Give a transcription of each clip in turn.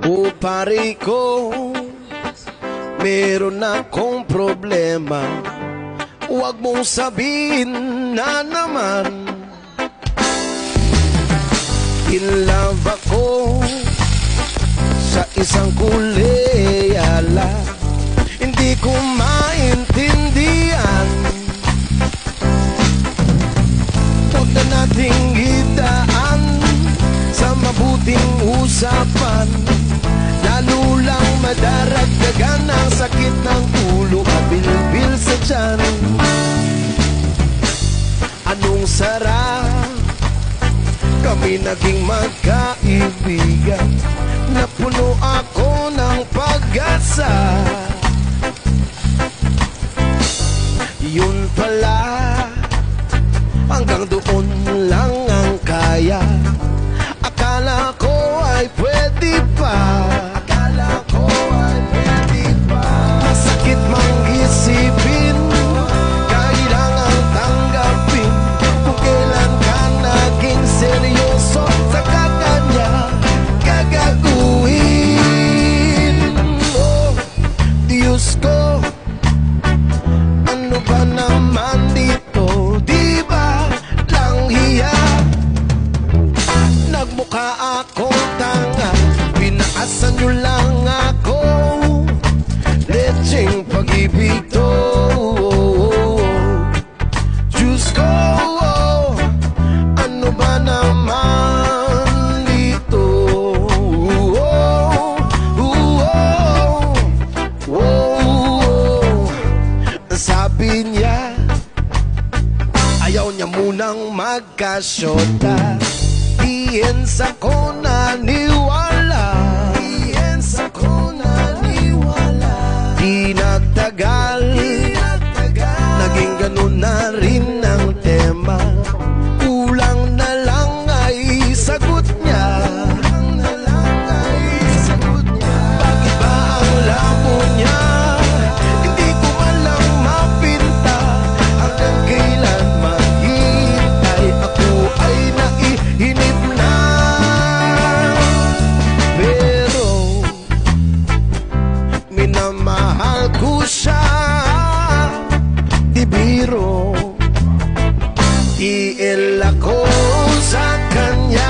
O pare ko, meron akong problema. Huwag mong sabihin na naman in love ako sa isang kuleyala. Hindi ko maintindihan. Huwag na nating idaan sa mabuting usapan, lalo lang madaragdagan ang sakit ng ulo at bilbil sa tiyan. Anong sarap kami naging magkaibigan, napuno ako ng pag-asa. Yun pala, hanggang doon lang ang kaya. Akala ko ay pwede pa, akala ko ay pwede pa. Masakit mang isipin, kailangan tanggapin kung kailan ka naging seryoso sa kanya gagaguhin. Oh, Diyos ko, ano ba naman dito? Di ba lang hiya? Nagmukha akong tanga, pinaasan nyo lang ako. Lecheng pag-ibig to. Diyos ko, ano ba naman dito? Sabi niya, ayaw niya munang magkasyota. Iyensa ko naniwala, iyensa ko naniwala. Di nagtagal, naging ganun na rin ang tema. Kulang na lang ay sagot niya, bakit ba ang labo niya? Hindi ko man lang mapinta, hanggang kailan maghihintay. Ako ay naiinip na, pero minamahal ko siya, di biro. Iil ako sa kanya,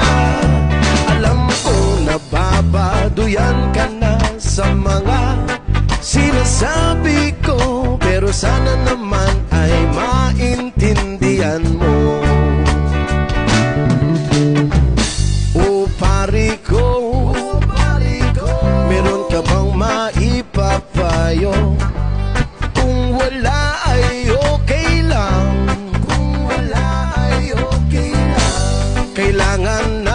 alam kong nababaduyan ka na sa mga sinasabi ko, pero sana naman ay maintindihan mo. O pare ko, meron ka bang maipapayo? Kung wala ay okay lang, kung wala ay okay lang. Kailangan